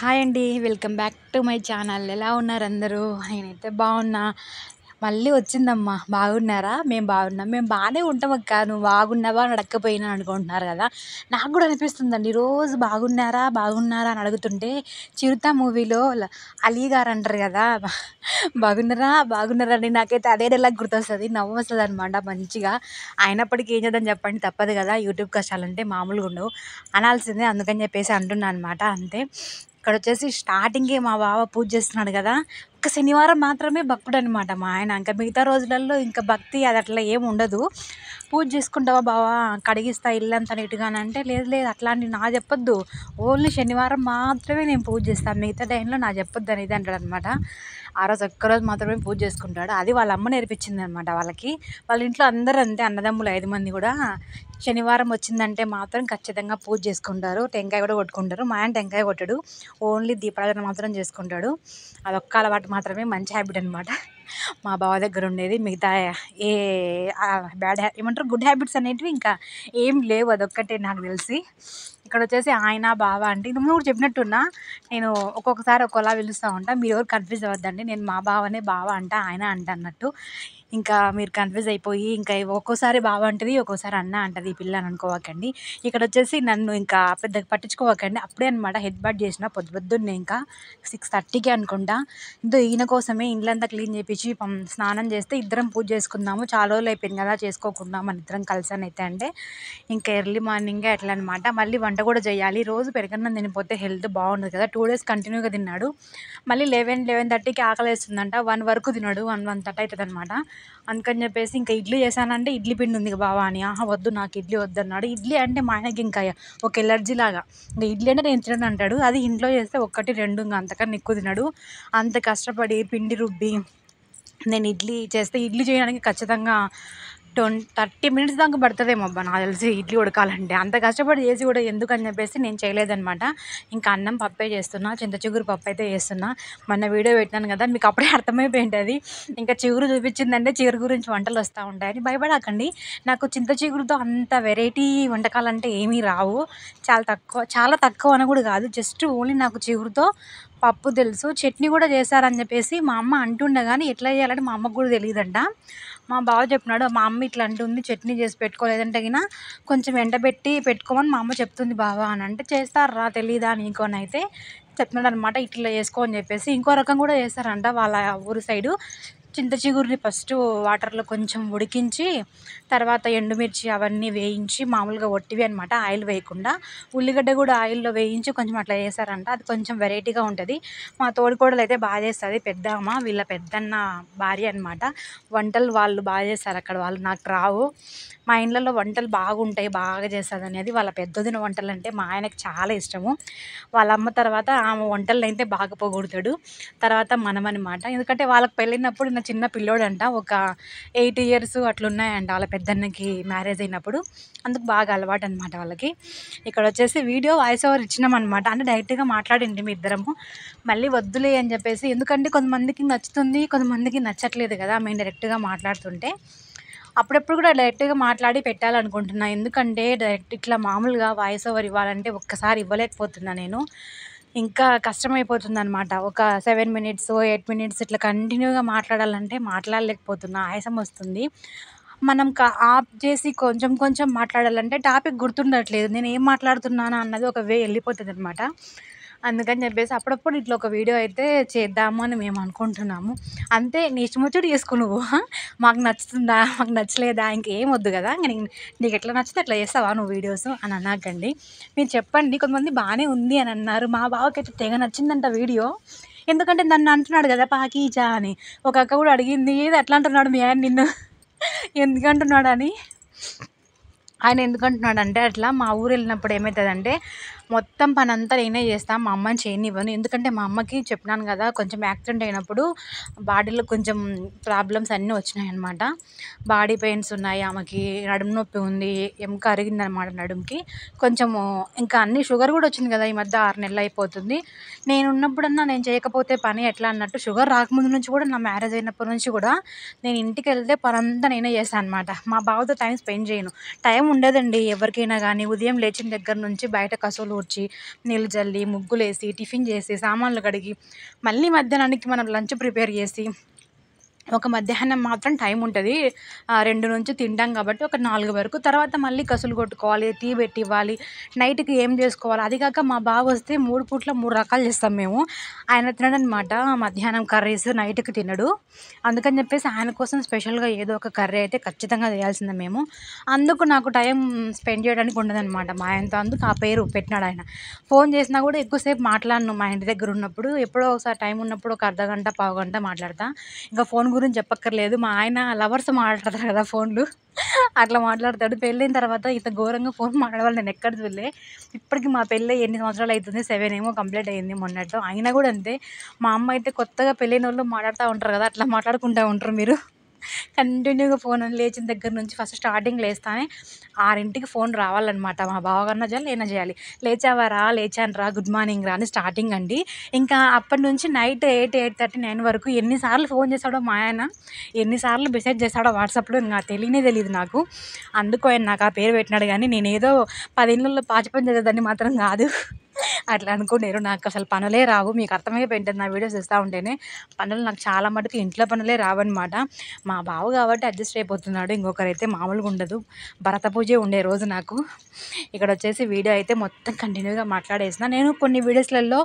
Hi అండి. Welcome back to my channel. ఎలా ఉన్నారు అందరూ? నేనైతే బాగున్నా. మళ్ళీ వచ్చిందమ్మా. బాగున్నారా? మేము బాగున్నాం. మేము బాగానే ఉంటాం అక్క. నువ్వు బాగున్నావా అని అడగకపోయినా అనుకుంటున్నారు కదా. నాకు కూడా అనిపిస్తుందండి రోజు బాగున్నారా బాగున్నారా అని అడుగుతుంటే 'చిరుత' మూవీలో అలీ గారు అంటారు కదా, బాగున్నారా బాగున్నారా అని నాకైతే అదే డైలాగ్ గుర్తొస్తుంది. నవ్వు వస్తుంది అనమాట మంచిగా. అయినప్పటికీ ఏం చేద్దాం చెప్పండి, తప్పదు కదా. యూట్యూబ్ కష్టాలంటే మామూలుగా ఉండవు. అనాల్సిందే, అందుకని చెప్పేసి అంటున్నా అనమాట, అంతే. ఇక్కడ వచ్చేసి స్టార్టింగే మా బావ పూజ చేస్తున్నాడు కదా. ఒక్క శనివారం మాత్రమే భక్తుడు అనమాట మా ఆయన. ఇంకా మిగతా రోజులలో ఇంకా భక్తి అది అట్లా ఏమి ఉండదు. పూజ చేసుకుంటావా బావా, కడిగిస్తా ఇల్లంతా నీట్గా అని అంటే, లేదు లేదు అట్లాంటివి నా చెప్పొద్దు, ఓన్లీ శనివారం మాత్రమే నేను పూజ చేస్తాను, మిగతా టైంలో నా చెప్పొద్దు అనేది అంటాడు అనమాట. ఆ రోజు ఒక్కరోజు మాత్రమే పూజ చేసుకుంటాడు. అది వాళ్ళ అమ్మ నేర్పించింది అనమాట వాళ్ళకి. వాళ్ళ ఇంట్లో అందరూ అంతే, అన్నదమ్ములు 5 మంది కూడా శనివారం వచ్చిందంటే మాత్రం ఖచ్చితంగా పూజ చేసుకుంటారు. టెంకాయ కూడా కొట్టుకుంటారు. మా ఆయన టెంకాయ కొట్టడు, ఓన్లీ దీపారాధన మాత్రం చేసుకుంటాడు. అదొక్క అలవాటు మాత్రమే, మంచి హ్యాబిట్ అనమాట మా బావ దగ్గర ఉండేది. మిగతా ఏ ఏమంటారు గుడ్ హ్యాబిట్స్ అనేటివి ఇంకా ఏం లేవు, అదొక్కటే నాకు తెలిసి. ఇక్కడ వచ్చేసి ఆయన బావ అంటే ఇంతకుముందు కూడా చెప్పినట్టున్నా, నేను ఒక్కొక్కసారి ఒక్కోలా పిలుస్తూ ఉంటాను. మీరు ఎవరు కన్ఫ్యూజ్ అవ్వద్దండి, నేను మా బావనే బావ అంట, ఆయన అంట అన్నట్టు. ఇంకా మీరు కన్ఫ్యూజ్ అయిపోయి ఇంకా ఒక్కోసారి బావ అంటది, ఒక్కోసారి అన్న అంటది ఈ పిల్ల అని అనుకోవకండి. ఇక్కడ వచ్చేసి నన్ను ఇంకా పెద్దగా పట్టించుకోవకండి. అప్పుడే అనమాట హెడ్ బాత్ చేసిన పొద్దున్నే, ఇంకా 6:30కి అనుకుంటా. ఈయన కోసమే ఇల్లంతా క్లీన్ చేయించి స్నానం చేస్తే ఇద్దరం పూజ చేసుకుందాము, చాలా రోజులు అయిపోయింది కదా చేసుకోకుండా మన ఇద్దరం కలిసాను అయితే అంటే, ఇంకా ఎర్లీ మార్నింగే అట్లా అనమాట. మళ్ళీ వంట కూడా చేయాలి. రోజు పెరగన్నం తినిపోతే హెల్త్ బాగుండదు కదా. 2 days కంటిన్యూగా తిన్నాడు. మళ్ళీ 11-11:30కి ఆకలి వేస్తుందంట. 1 వరకు తిన్నాడు, 1-1:30 అవుతుంది అనమాట. అందుకని చెప్పేసి ఇంకా ఇడ్లీ చేశానంటే, ఇడ్లీ పిండి ఉంది బావా అని, వద్దు నాకు ఇడ్లీ వద్దన్నాడు. ఇడ్లీ అంటే మా ఆయనకి ఇంకా ఒక ఎలర్జీ లాగా, ఇంకా ఇడ్లీ అంటే నేను తినను అంటాడు. అది ఇంట్లో చేస్తే 1-2 ఇంకా అంతకన్నా ఎక్కువ తినడు. అంత కష్టపడి పిండి రుబ్బి నేను ఇడ్లీ చేస్తే, ఇడ్లీ చేయడానికి ఖచ్చితంగా 30 minutes దాకా పడుతుందేమో అబ్బా నాకు తెలిసి ఇడ్లీ ఉడకాలంటే. అంత కష్టపడి చేసి కూడా ఎందుకని చెప్పేసి నేను చేయలేదనమాట. ఇంకా అన్నం పప్పే చేస్తున్నా, చింత చిగురు పప్పు అయితే చేస్తున్నా. మొన్న వీడియో పెట్టినాను కదా, మీకు అప్పుడే అర్థమైపోయింటుంది. ఇంకా చిగురు చూపించిందంటే చిగురు గురించి వంటలు వస్తూ ఉంటాయని భయపడకండి. నాకు చింత చిగురుతో అంత వెరైటీ వంటకాలు అంటే ఏమీ రావు. చాలా తక్కువ అని కూడా కాదు, జస్ట్ ఓన్లీ నాకు చిగురుతో పప్పు తెలుసు. చట్నీ కూడా చేశారని చెప్పేసి మా అమ్మ అంటుండే, కానీ ఎట్లా చేయాలంటే మా అమ్మకు కూడా తెలియదంట. మా బావ చెప్పినాడు, మా అమ్మ ఇట్లా అంటుంది, చట్నీ చేసి పెట్టుకోలేదంటే గిన కొంచెం ఎండబెట్టి పెట్టుకోమని మా అమ్మ చెప్తుంది బావ అని అంటే, చేస్తారా తెలీదా నీకు అని అయితే చెప్తున్నాడు అనమాట. ఇట్లా చేసుకో అని చెప్పేసి. ఇంకో రకం కూడా చేస్తారంట వాళ్ళ ఊరు సైడు. చింత చిగురిని ఫస్ట్ వాటర్లో కొంచెం ఉడికించి, తర్వాత ఎండుమిర్చి అవన్నీ వేయించి, మామూలుగా ఒట్టివి అనమాట, ఆయిల్ వేయకుండా, ఉల్లిగడ్డ కూడా ఆయిల్లో వేయించి కొంచెం అట్లా చేస్తారంట. అది కొంచెం వెరైటీగా ఉంటుంది. మా తోడికోడలు అయితే బాగా చేస్తుంది, పెద్దమ్మ, వీళ్ళ పెద్దన్న భార్య అనమాట. వంటలు వాళ్ళు బాగా చేస్తారు అక్కడ, వాళ్ళు నాకు రావు. మా ఇండ్లలో వంటలు బాగుంటాయి, బాగా చేస్తుంది అనేది వాళ్ళ పెద్దదిన వంటలు అంటే మా ఆయనకు చాలా ఇష్టము. వాళ్ళ అమ్మ తర్వాత ఆమె వంటలను అయితే బాగా పొగుడుతాడు. తర్వాత మనం అనమాట. ఎందుకంటే వాళ్ళకి పెళ్ళినప్పుడు నా చిన్న పిల్లోడంట, ఒక 8 years అట్లా ఉన్నాయంట వాళ్ళ పెద్దన్నకి మ్యారేజ్ అయినప్పుడు. అందుకు బాగా అలవాటు అనమాట వాళ్ళకి. ఇక్కడ వచ్చేసి వీడియో వాయిస్ ఓవర్ ఇచ్చినామన్నమాట, అంటే డైరెక్ట్గా మాట్లాడింది మీ ఇద్దరము. మళ్ళీ వద్దులే అని చెప్పేసి, ఎందుకంటే కొంతమందికి నచ్చుతుంది, కొంతమందికి నచ్చట్లేదు కదా మేము డైరెక్ట్గా మాట్లాడుతుంటే. అప్పుడప్పుడు కూడా డైరెక్ట్గా మాట్లాడి పెట్టాలనుకుంటున్నా, ఎందుకంటే డైరెక్ట్ ఇట్లా మామూలుగా వాయిస్ ఓవర్ ఇవ్వాలంటే ఒక్కసారి ఇవ్వలేకపోతున్నా నేను. ఇంకా కష్టమైపోతుంది అనమాట. ఒక 7 minutes 8 minutes ఇట్లా కంటిన్యూగా మాట్లాడాలంటే మాట్లాడలేకపోతున్నా, ఆయాసం వస్తుంది. మనం ఆఫ్ చేసి కొంచెం కొంచెం మాట్లాడాలంటే టాపిక్ గుర్తుండట్లేదు, నేను ఏం మాట్లాడుతున్నానా అన్నది ఒక వెళ్ళిపోతుంది అనమాట. అందుకని చెప్పేసి అప్పుడప్పుడు ఇట్లా ఒక వీడియో అయితే చేద్దాము అని మేము అనుకుంటున్నాము. అంతే, నీ ఇష్టమొచ్చేటి చేసుకో నువ్వు. మాకు నచ్చుతుందా మాకు నచ్చలేదా ఇంకేం వద్దు కదా. ఇంక నీకు ఎట్లా నచ్చితే అట్లా చేస్తావా నువ్వు వీడియోస్ అని అనకండి. మీరు చెప్పండి, కొంతమంది బాగానే ఉంది అని అన్నారు. మా బావకైతే తెగ నచ్చిందంట వీడియో. ఎందుకంటే నన్ను అంటున్నాడు కదా పాకీచా అని. ఒక అక్క కూడా అడిగింది, ఏది అట్లా అంటున్నాడు మీ ఆయన నిన్ను, ఎందుకంటున్నాడని. ఆయన ఎందుకంటున్నాడంటే, అట్లా మా ఊరు వెళ్ళినప్పుడు ఏమవుతుందంటే మొత్తం పని అంతా నేనే చేస్తాను, మా అమ్మని చేయనివ్వను. ఎందుకంటే మా అమ్మకి చెప్పినాను కదా, కొంచెం యాక్సిడెంట్ అయినప్పుడు బాడీలో కొంచెం ప్రాబ్లమ్స్ అన్నీ వచ్చినాయన్నమాట. బాడీ పెయిన్స్ ఉన్నాయి ఆమెకి, నడుము నొప్పి ఉంది, ఎముక అరిగిందనమాట నడుముకి కొంచెము. ఇంకా అన్ని షుగర్ కూడా వచ్చింది కదా ఈ మధ్య, 6 నెలలు అయిపోతుంది. నేను ఉన్నప్పుడన్నా నేను చేయకపోతే పని ఎట్లా అన్నట్టు, షుగర్ రాకముందు నుంచి కూడా, నా మ్యారేజ్ అయినప్పటి నుంచి కూడా నేను ఇంటికి వెళ్తే పని అంతా నేనే చేస్తాను అనమాట. మా బావతో టైం స్పెండ్ చేయను. టైం ఉండదండి ఎవరికైనా కానీ. ఉదయం లేచిన దగ్గర నుంచి బయట కసువులు ఊడ్చి నీళ్ళు జల్లి ముగ్గులేసి టిఫిన్ చేసి సామాన్లు కడిగి మళ్ళీ మధ్యాహ్నానికి మనం లంచ్ ప్రిపేర్ చేసి ఒక మధ్యాహ్నం మాత్రం టైం ఉంటుంది 2 నుంచి తింటాం కాబట్టి ఒక 4 వరకు. తర్వాత మళ్ళీ కసులు కొట్టుకోవాలి, టీ పెట్టి ఇవ్వాలి, నైట్కి ఏం చేసుకోవాలి. అది కాక మా బావ వస్తే 3 పూట్ల 3 రకాలు చేస్తాం మేము. ఆయన తినడనమాట మధ్యాహ్నం కర్రీస్, నైట్కి తినడు. అందుకని చెప్పేసి ఆయన కోసం స్పెషల్గా ఏదో ఒక కర్రీ అయితే ఖచ్చితంగా చేయాల్సిందే మేము. అందుకు నాకు టైం స్పెండ్ చేయడానికి ఉండదనమాట మా ఆయనతో. అందుకు ఆ పేరు పెట్టినాడు ఆయన. ఫోన్ చేసినా కూడా ఎక్కువసేపు మాట్లాడను మా ఇంటి దగ్గర ఉన్నప్పుడు. ఎప్పుడో ఒకసారి టైం ఉన్నప్పుడు ఒక అర్ధగంట పావుగంట మాట్లాడతా. ఇంకా ఫోన్ గురించి చెప్పక్కర్లేదు, మా ఆయన లవర్స్ మాట్లాడతారు కదా ఫోన్లు, అట్లా మాట్లాడతాడు. పెళ్ళైన తర్వాత ఇంత ఘోరంగా ఫోన్ మాట్లాడాలి నేను ఎక్కడ చూడలే. ఇప్పటికి మా పెళ్ళి ఎన్ని సంవత్సరాలు అవుతుంది, 7 ఏమో కంప్లీట్ అయ్యింది మొన్నటితో. అయినా కూడా అంతే. మా అమ్మ అయితే కొత్తగా పెళ్ళైన వాళ్ళు మాట్లాడుతూ ఉంటారు కదా, అట్లా మాట్లాడుకుంటూ ఉంటారు మీరు. కంటిన్యూగా ఫోన్ అని లేచిన దగ్గర నుంచి ఫస్ట్ స్టార్టింగ్ లేస్తానే 6కి ఫోన్ రావాలన్నమాట. మా బావగారిన చేయాలి, నేనే చేయాలి. లేచావా రా, లేచాను రా, గుడ్ మార్నింగ్ రా అని స్టార్టింగ్ అండి. ఇంకా అప్పటి నుంచి నైట్ 8, 8:30, 9 వరకు ఎన్నిసార్లు ఫోన్ చేస్తాడో మా ఆయన, ఎన్నిసార్లు మెసేజ్ చేస్తాడో వాట్సాప్లో ఇంకా తెలియదు నాకు. అందుకు ఆయన నాకు ఆ పేరు పెట్టినాడు. కానీ నేనేదో 10 ఇళ్ళల్లో పాచిపని చేసేదాన్ని మాత్రం కాదు. అట్లా అనుకునేరు. నాకు అసలు పనులే రావు. మీకు అర్థమైపోయింటుంది నా వీడియోస్ చూస్తూ ఉంటేనే. పనులు నాకు చాలా మటుకు ఇంట్లో పనులే రావన్నమాట. మా బావ కాబట్టి అడ్జస్ట్ అయిపోతున్నాడు. ఇంకొకరైతే మామూలుగా ఉండదు. భరత పూజే ఉండే రోజు నాకు. ఇక్కడ వచ్చేసి వీడియో అయితే మొత్తం కంటిన్యూగా మాట్లాడేసిన. నేను కొన్ని వీడియోస్లలో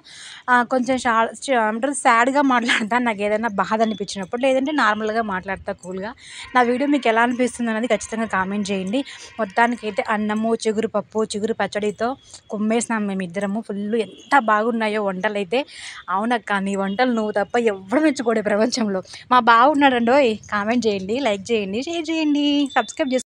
కొంచెం ఏమంటారు సాడ్గా మాట్లాడతాను, నాకు ఏదైనా బాధ అనిపించినప్పుడు. లేదంటే నార్మల్గా మాట్లాడతా కూల్గా. నా వీడియో మీకు ఎలా అనిపిస్తుంది అనేది ఖచ్చితంగా కామెంట్ చేయండి. మొత్తానికైతే అన్నము, చిగురు పప్పు, చిగురు పచ్చడితో కుమ్మేసినాం మేమిద్దరము. ఫుల్ ఎంత బాగున్నాయో వంటలైతే. అవునక్క, నీ వంటలు నువ్వు తప్ప ఎవరు మెచ్చుకోడే ప్రపంచంలో. మా బాగున్నాడండోయ్. కామెంట్ చేయండి, లైక్ చేయండి, షేర్ చేయండి, సబ్స్క్రైబ్ చేసుకోండి.